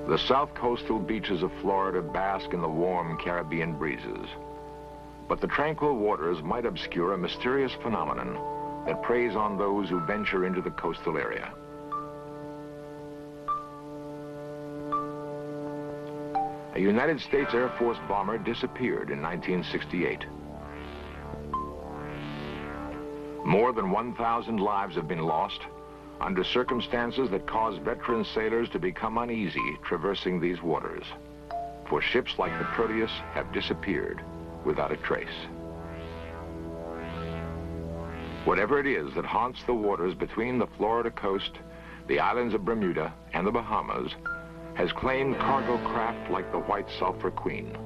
The south coastal beaches of Florida bask in the warm Caribbean breezes. But the tranquil waters might obscure a mysterious phenomenon that preys on those who venture into the coastal area. A United States Air Force bomber disappeared in 1968. More than 1,000 lives have been lost under circumstances that cause veteran sailors to become uneasy traversing these waters. For ships like the Proteus have disappeared without a trace. Whatever it is that haunts the waters between the Florida coast, the islands of Bermuda, and the Bahamas has claimed cargo craft like the White Sulphur Queen.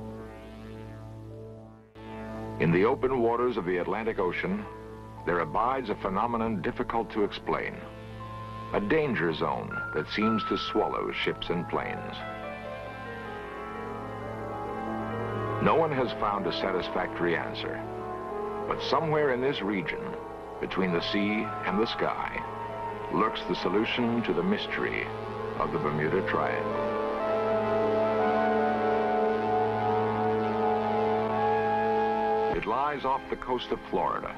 In the open waters of the Atlantic Ocean, there abides a phenomenon difficult to explain. A danger zone that seems to swallow ships and planes. No one has found a satisfactory answer, but somewhere in this region, between the sea and the sky, lurks the solution to the mystery of the Bermuda Triangle. It lies off the coast of Florida,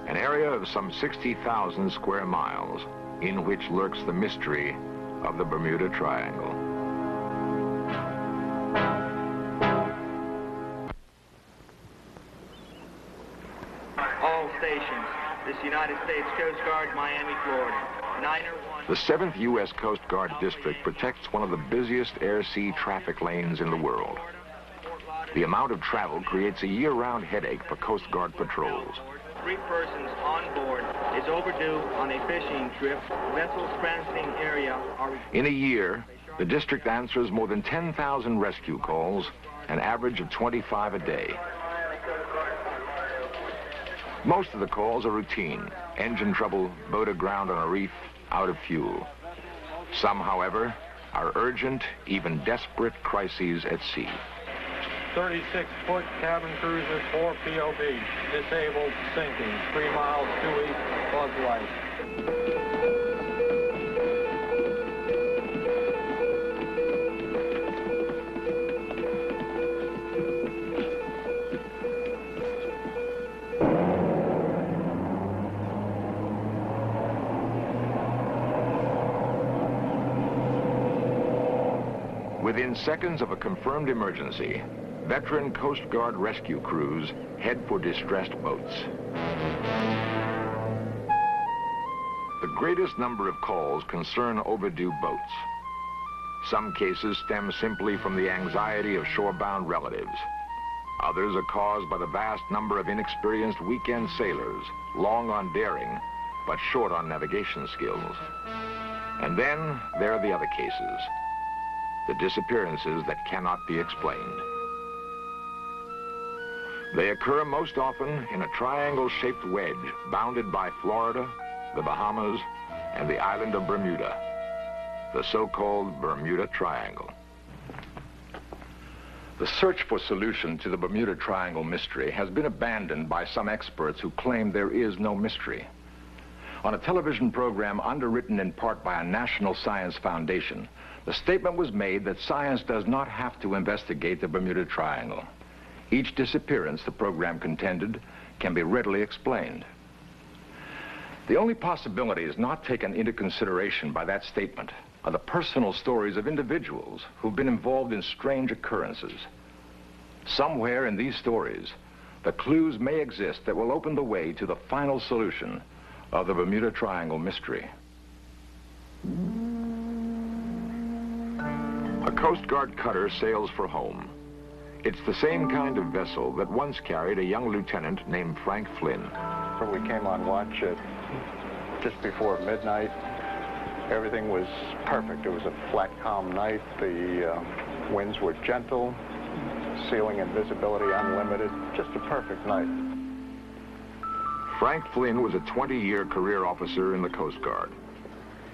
an area of some 60,000 square miles, in which lurks the mystery of the Bermuda Triangle. All stations. This United States Coast Guard, Miami, Florida. 901. The 7th U.S. Coast Guard District protects one of the busiest air-sea traffic lanes in the world. The amount of travel creates a year-round headache for Coast Guard patrols. 3 persons on board is overdue on a fishing trip. Vessels transiting area are... In a year, the district answers more than 10,000 rescue calls, an average of 25 a day. Most of the calls are routine. Engine trouble, boat aground on a reef, out of fuel. Some, however, are urgent, even desperate crises at sea. 36-foot cabin cruiser, 4 POB, disabled, sinking, 3 miles due east, Buzz Light. Within seconds of a confirmed emergency, veteran Coast Guard rescue crews head for distressed boats. The greatest number of calls concern overdue boats. Some cases stem simply from the anxiety of shorebound relatives. Others are caused by the vast number of inexperienced weekend sailors, long on daring, but short on navigation skills. And then there are the other cases, the disappearances that cannot be explained. They occur most often in a triangle-shaped wedge bounded by Florida, the Bahamas, and the island of Bermuda, the so-called Bermuda Triangle. The search for solution to the Bermuda Triangle mystery has been abandoned by some experts who claim there is no mystery. On a television program underwritten in part by a national science foundation, the statement was made that science does not have to investigate the Bermuda Triangle. Each disappearance, the program contended, can be readily explained. The only possibilities not taken into consideration by that statement are the personal stories of individuals who've been involved in strange occurrences. Somewhere in these stories, the clues may exist that will open the way to the final solution of the Bermuda Triangle mystery. A Coast Guard cutter sails for home. It's the same kind of vessel that once carried a young lieutenant named Frank Flynn. So we came on watch at just before midnight. Everything was perfect. It was a flat, calm night. The winds were gentle, sailing and visibility unlimited. Just a perfect night. Frank Flynn was a 20-year career officer in the Coast Guard.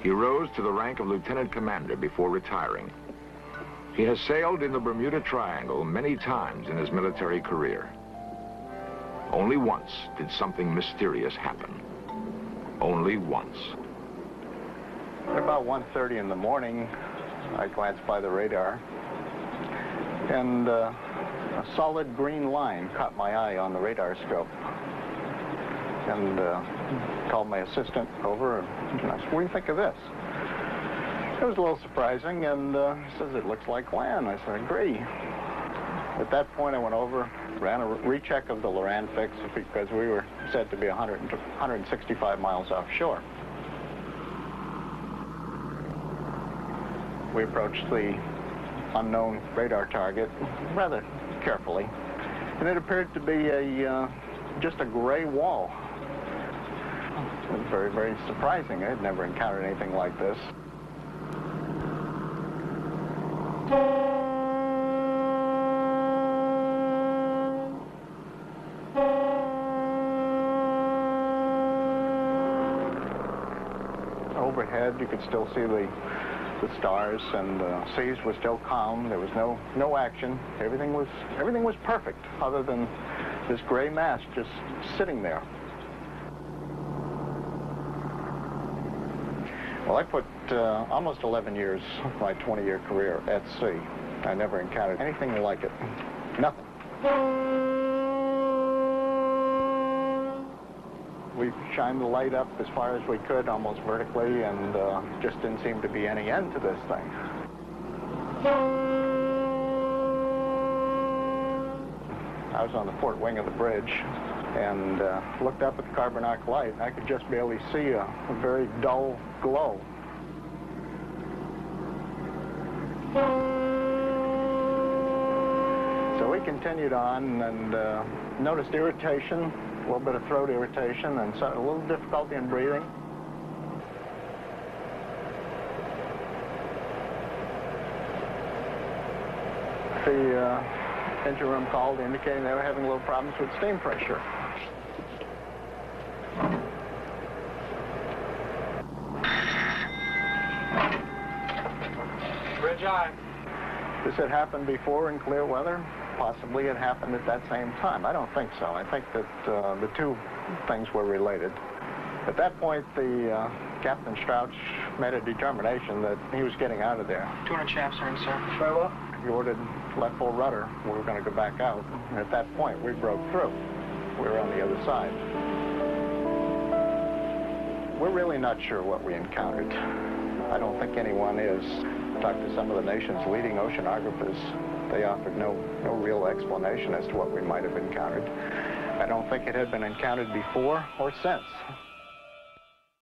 He rose to the rank of lieutenant commander before retiring. He has sailed in the Bermuda Triangle many times in his military career. Only once did something mysterious happen. Only once. At about 1:30 in the morning, I glanced by the radar, and a solid green line caught my eye on the radar scope. And called my assistant over, and I said, "What do you think of this?" It was a little surprising, and he says, "It looks like land." I said, "Agree." At that point, I went over, ran a recheck of the Loran fix because we were said to be 165 miles offshore. We approached the unknown radar target rather carefully, and it appeared to be just a gray wall. It was very, very surprising. I had never encountered anything like this. Overhead, you could still see the stars, and the seas were still calm. There was no action. Everything was perfect, other than this gray mass just sitting there. Well, I put almost 11 years of my 20-year career at sea. I never encountered anything like it. Nothing. We shined the light up as far as we could, almost vertically, and just didn't seem to be any end to this thing. I was on the port wing of the bridge and looked up at the carbon arc light. I could just barely see a very dull glow. So we continued on and noticed irritation, a little bit of throat irritation, and a little difficulty in breathing. The engine room called indicating they were having a little problems with steam pressure. Bridge eye. This had happened before in clear weather. Possibly it happened at that same time. I don't think so. I think that the two things were related. At that point, the Captain Strouch made a determination that he was getting out of there. 200 shafts are in, sir. Very well. He ordered left full rudder. We were going to go back out. And at that point, we broke through. We were on the other side. We're really not sure what we encountered. I don't think anyone is. Talked to some of the nation's leading oceanographers. They offered no real explanation as to what we might have encountered. I don't think it had been encountered before or since.